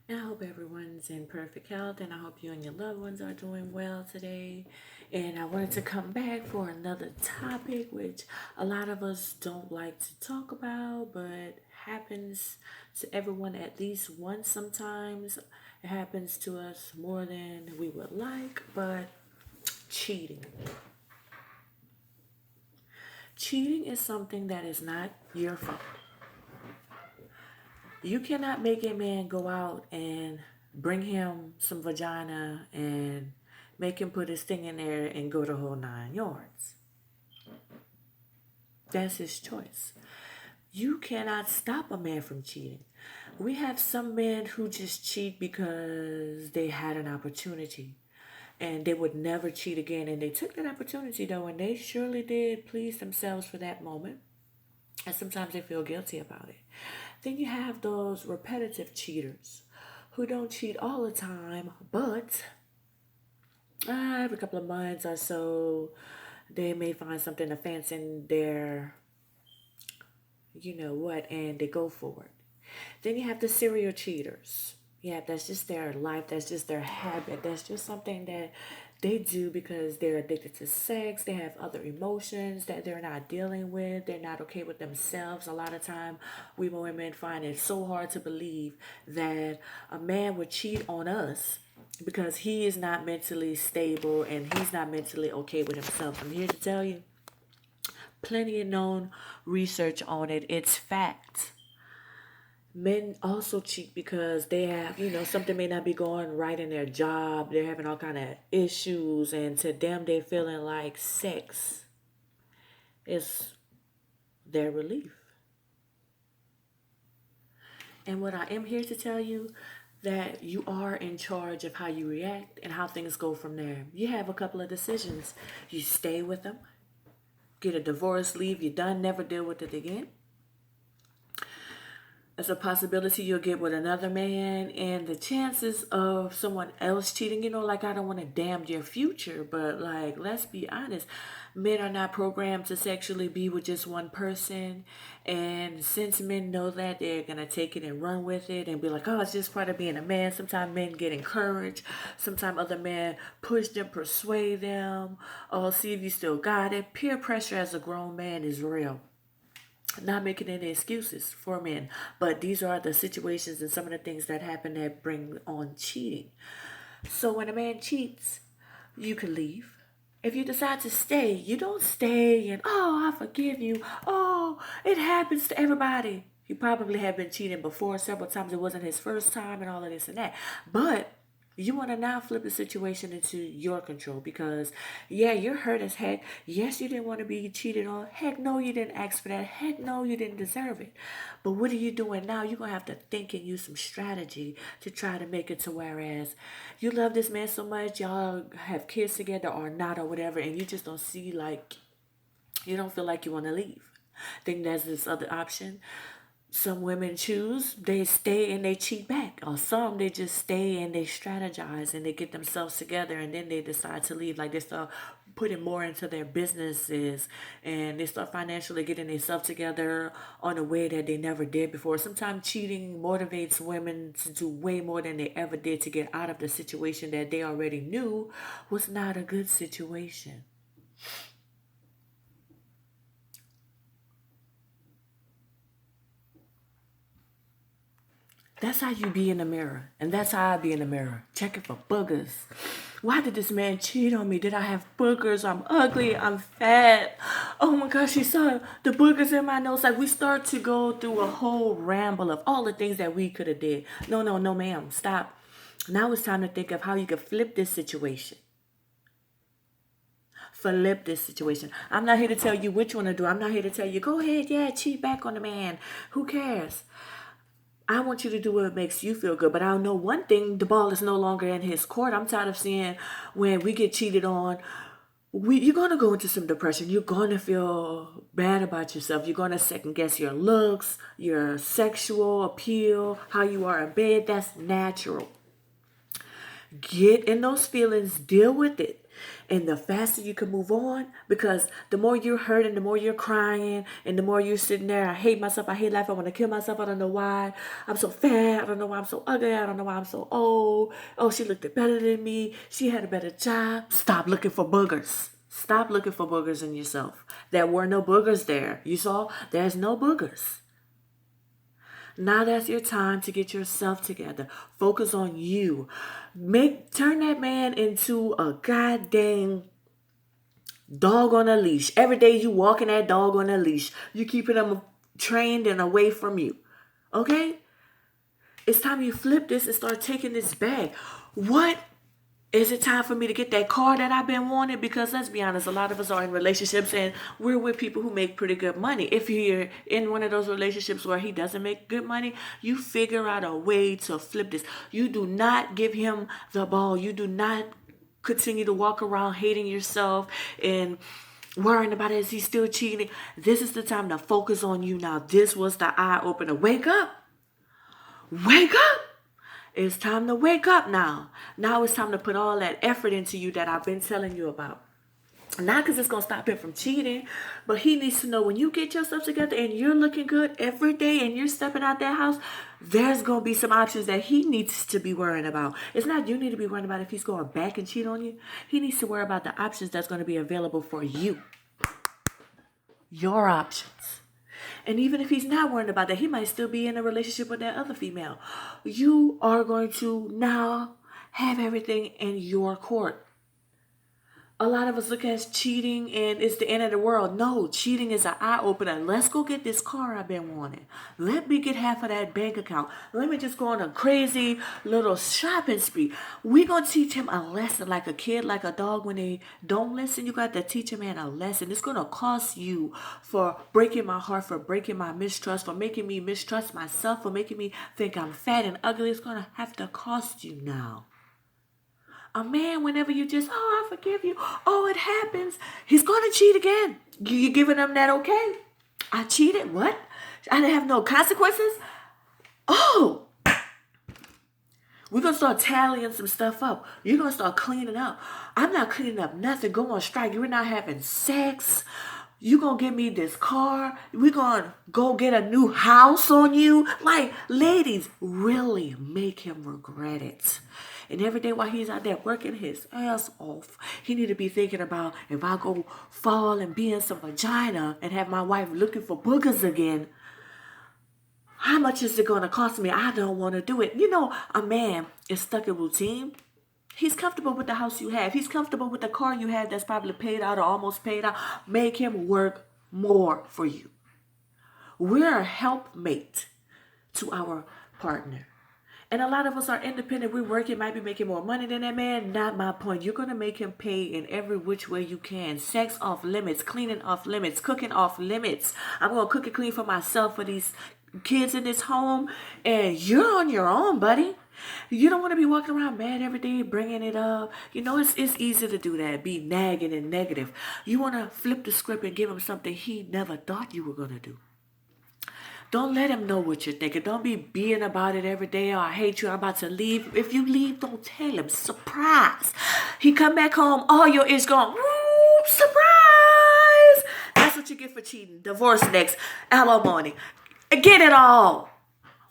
And I hope everyone's in perfect health, and I hope you and your loved ones are doing well today. And I wanted to come back for another topic, which a lot of us don't like to talk about, but happens to everyone at least once sometimes. It happens to us more than we would like, but cheating. Cheating is something that is not your fault. You cannot make a man go out and bring him some vagina and make him put his thing in there and go the whole 9 yards. That's his choice. You cannot stop a man from cheating. We have some men who just cheat because they had an opportunity and they would never cheat again. And they took that opportunity though, and they surely did please themselves for that moment. And sometimes they feel guilty about it. Then you have those repetitive cheaters who don't cheat all the time, but every couple of months or so, they may find something to fancy in their, you know what, and they go for it. Then you have the serial cheaters. Yeah, that's just their life. That's just their habit. That's just something that they do because they're addicted to sex. They have other emotions that they're not dealing with. They're not okay with themselves. A lot of time, we women find it so hard to believe that a man would cheat on us because he is not mentally stable and he's not mentally okay with himself. I'm here to tell you, plenty of known research on it. It's fact. Men also cheat because they have, something may not be going right in their job. They're having all kind of issues, and to them, they're feeling like sex is their relief. And what I am here to tell you, that you are in charge of how you react and how things go from there. You have a couple of decisions. You stay with them, get a divorce, leave, you're done, never deal with it again. It's a possibility you'll get with another man, and the chances of someone else cheating, like, I don't want to damn your future, but like, let's be honest, men are not programmed to sexually be with just one person. And since men know that, they're gonna take it and run with it and be like, oh, it's just part of being a man. Sometimes men get encouraged, sometimes other men push them, persuade them, oh, see if you still got it. Peer pressure as a grown man is real. Not making any excuses for men, but these are the situations and some of the things that happen that bring on cheating. So when a man cheats, you can leave. If you decide to stay, you don't stay and, oh, I forgive you. Oh, it happens to everybody. He probably had been cheating before several times. It wasn't his first time and all of this and that. But you want to now flip the situation into your control because, yeah, you're hurt as heck. Yes, you didn't want to be cheated on. Heck no, you didn't ask for that. Heck no, you didn't deserve it. But what are you doing now? You're going to have to think and use some strategy to try to make it to whereas you love this man so much, y'all have kids together or not or whatever, and you just don't see like, you don't feel like you want to leave. Think there's this other option. Some women choose, they stay and they cheat back. Or some, they just stay and they strategize and they get themselves together and then they decide to leave. Like they start putting more into their businesses and they start financially getting themselves together on a way that they never did before. Sometimes cheating motivates women to do way more than they ever did to get out of the situation that they already knew was not a good situation. That's how you be in the mirror. And that's how I be in the mirror. Checking for boogers. Why did this man cheat on me? Did I have boogers? I'm ugly. I'm fat. Oh my gosh, you saw the boogers in my nose. Like we start to go through a whole ramble of all the things that we could have did. No, no, no, ma'am. Stop. Now it's time to think of how you could flip this situation. Flip this situation. I'm not here to tell you which one to do. I'm not here to tell you, go ahead, yeah, cheat back on the man. Who cares? I want you to do what makes you feel good. But I know one thing, the ball is no longer in his court. I'm tired of seeing when we get cheated on, you're going to go into some depression. You're going to feel bad about yourself. You're going to second guess your looks, your sexual appeal, how you are in bed. That's natural. Get in those feelings, deal with it. And the faster you can move on, because the more you're hurting, the more you're crying, and the more you're sitting there, I hate myself, I hate life, I want to kill myself, I don't know why. I'm so fat, I don't know why I'm so ugly, I don't know why I'm so old. Oh, she looked better than me, she had a better job. Stop looking for boogers. Stop looking for boogers in yourself. There were no boogers there. You saw? There's no boogers. Now that's your time to get yourself together. Focus on you. Turn that man into a goddamn dog on a leash. Every day you walking that dog on a leash. You keeping him trained and away from you. Okay? It's time you flip this and start taking this back. What? Is it time for me to get that car that I've been wanting? Because let's be honest, a lot of us are in relationships and we're with people who make pretty good money. If you're in one of those relationships where he doesn't make good money, you figure out a way to flip this. You do not give him the ball. You do not continue to walk around hating yourself and worrying about it. Is he still cheating? This is the time to focus on you now. This was the eye opener. Wake up. Wake up. It's time to wake up now. Now it's time to put all that effort into you that I've been telling you about. Not because it's going to stop him from cheating, but he needs to know when you get yourself together and you're looking good every day and you're stepping out that house, there's going to be some options that he needs to be worrying about. It's not you need to be worrying about if he's going back and cheat on you. He needs to worry about the options that's going to be available for you. Your options. And even if he's not worried about that, he might still be in a relationship with that other female. You are going to now have everything in your court. A lot of us look at cheating and it's the end of the world. No, cheating is an eye-opener. Let's go get this car I've been wanting. Let me get half of that bank account. Let me just go on a crazy little shopping spree. We're going to teach him a lesson like a kid, like a dog. When they don't listen, you got to teach a man a lesson. It's going to cost you for breaking my heart, for breaking my mistrust, for making me mistrust myself, for making me think I'm fat and ugly. It's going to have to cost you now. A man, whenever you just, oh, I forgive you. Oh, it happens. He's going to cheat again. You giving him that okay? I cheated? What? I didn't have no consequences? Oh. We're going to start tallying some stuff up. You're going to start cleaning up. I'm not cleaning up nothing. Go on strike. You're not having sex. You're going to give me this car. We're going to go get a new house on you. Like, ladies, really make him regret it. And every day while he's out there working his ass off, he need to be thinking about if I go fall and be in some vagina and have my wife looking for boogers again, how much is it going to cost me? I don't want to do it. You know, a man is stuck in routine. He's comfortable with the house you have. He's comfortable with the car you have that's probably paid out or almost paid out. Make him work more for you. We're a helpmate to our partner. And a lot of us are independent. We're working, might be making more money than that man. Not my point. You're going to make him pay in every which way you can. Sex off limits, cleaning off limits, cooking off limits. I'm going to cook and clean for myself, for these kids in this home. And you're on your own, buddy. You don't want to be walking around mad every day, bringing it up. You know, it's easy to do that, be nagging and negative. You want to flip the script and give him something he never thought you were going to do. Don't let him know what you're thinking. Don't be being about it every day. Oh, I hate you. I'm about to leave. If you leave, don't tell him. Surprise. He come back home. All your is gone. Woo, surprise. That's what you get for cheating. Divorce next. Alimony. Get it all.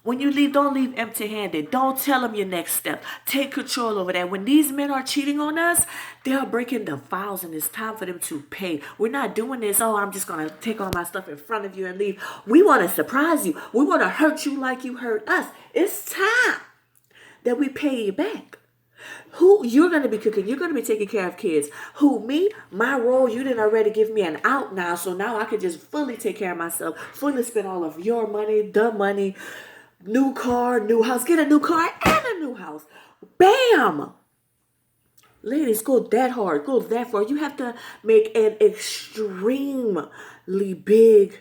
When you leave, don't leave empty-handed. Don't tell them your next step. Take control over that. When these men are cheating on us, they are breaking the vows, and it's time for them to pay. We're not doing this, oh, I'm just going to take all my stuff in front of you and leave. We want to surprise you. We want to hurt you like you hurt us. It's time that we pay you back. Who you're going to be cooking. You're going to be taking care of kids. Who, me? My role, you didn't already give me an out now, so now I can just fully take care of myself, fully spend all of your money, the money, new car, new house. Get a new car and a new house. Bam! Ladies, go that hard. Go that far. You have to make an extremely big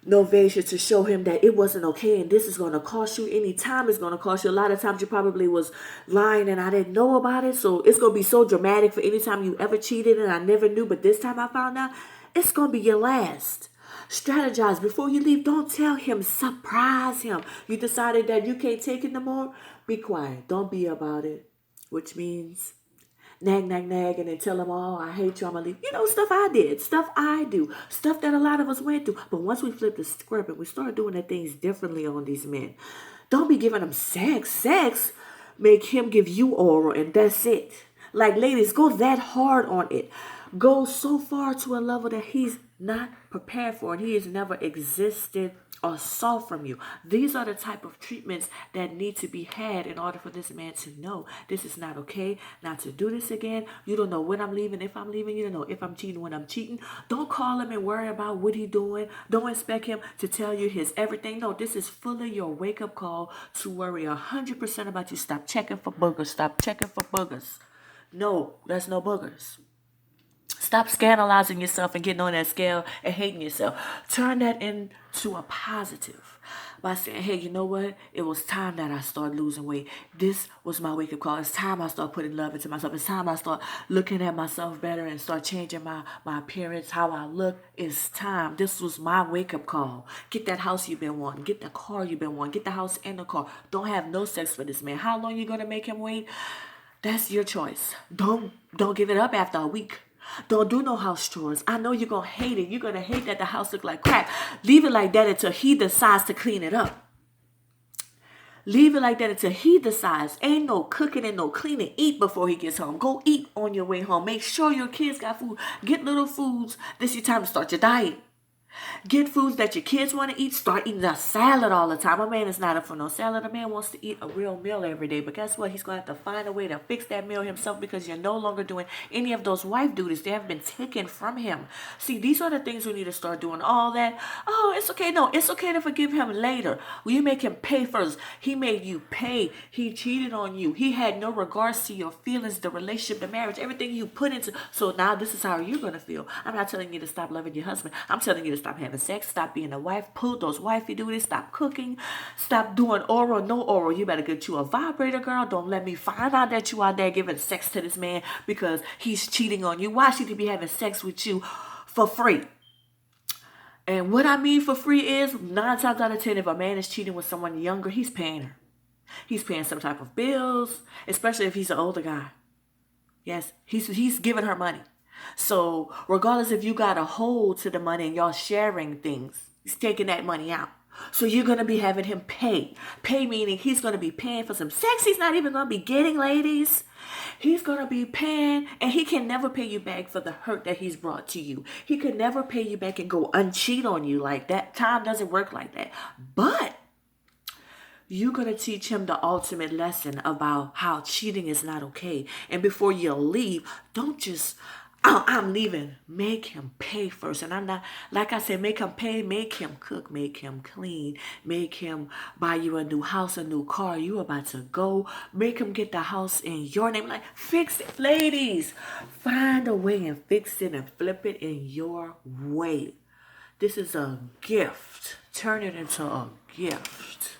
novation to show him that it wasn't okay and this is going to cost you. Any time it's going to cost you. A lot of times you probably was lying and I didn't know about it. So it's going to be so dramatic for any time you ever cheated and I never knew. But this time I found out, it's going to be your last. Strategize before you leave. Don't tell him. Surprise him. You decided that you can't take it no more. Be quiet. Don't be about it. Which means nag, nag, nag, and then tell them, oh, I hate you, I'm gonna leave. You know, stuff I did, stuff I do, stuff that a lot of us went through. But once we flip the script and we start doing the things differently on these men, don't be giving them sex. Sex, make him give you oral, and that's it. Like, ladies, go that hard on it. Go so far to a level that he's not prepared for and he has never existed or saw from you. These are the type of treatments that need to be had in order for this man to know this is not okay, not to do this again. You don't know when I'm leaving, if I'm leaving. You don't know if I'm cheating, when I'm cheating. Don't call him and worry about what he's doing. Don't expect him to tell you his everything. No, this is fully your wake-up call to worry 100% about you. Stop checking for boogers. Stop checking for boogers. No, there's no boogers. Stop scandalizing yourself and getting on that scale and hating yourself. Turn that into a positive by saying, hey, you know what? It was time that I started losing weight. This was my wake-up call. It's time I start putting love into myself. It's time I start looking at myself better and start changing my appearance, how I look. It's time. This was my wake-up call. Get that house you've been wanting. Get the car you've been wanting. Get the house and the car. Don't have no sex for this man. How long you going to make him wait? That's your choice. Don't give it up after a week. Don't do no house chores. I know you're going to hate it. You're going to hate that the house look like crap. Leave it like that until he decides to clean it up. Leave it like that until he decides. Ain't no cooking and no cleaning. Eat before he gets home. Go eat on your way home. Make sure your kids got food. Get little foods. This is your time to start your diet. Get foods that your kids want to eat. Start eating a salad all the time. A man is not up for no salad. A man wants to eat a real meal every day. But guess what? He's going to have to find a way to fix that meal himself because you're no longer doing any of those wife duties. They have been taken from him. See, these are the things we need to start doing. All that. Oh, it's okay. No, it's okay to forgive him later. Will you make him pay first? He made you pay. He cheated on you. He had no regards to your feelings, the relationship, the marriage, everything you put into. So now this is how you're going to feel. I'm not telling you to stop loving your husband. I'm telling you to stop having sex, stop being a wife, pull those wifey duties, stop cooking, stop doing oral, no oral. You better get you a vibrator, girl. Don't let me find out that you out there giving sex to this man because he's cheating on you. Why should he be having sex with you for free? And what I mean for free is 9 times out of 10, if a man is cheating with someone younger, he's paying her. He's paying some type of bills, especially if he's an older guy. Yes, he's giving her money. So regardless if you got a hold to the money and y'all sharing things, he's taking that money out. So you're going to be having him pay. Pay meaning he's going to be paying for some sex he's not even going to be getting, ladies. He's going to be paying, and he can never pay you back for the hurt that he's brought to you. He could never pay you back and go uncheat on you like that. Time doesn't work like that. But you're going to teach him the ultimate lesson about how cheating is not okay. And before you leave, don't just, oh, I'm leaving. Make him pay first. And I'm not, like I said, make him pay, make him cook, make him clean, make him buy you a new house, a new car. You about to go. Make him get the house in your name. Like, fix it. Ladies, find a way and fix it and flip it in your way. This is a gift. Turn it into a gift.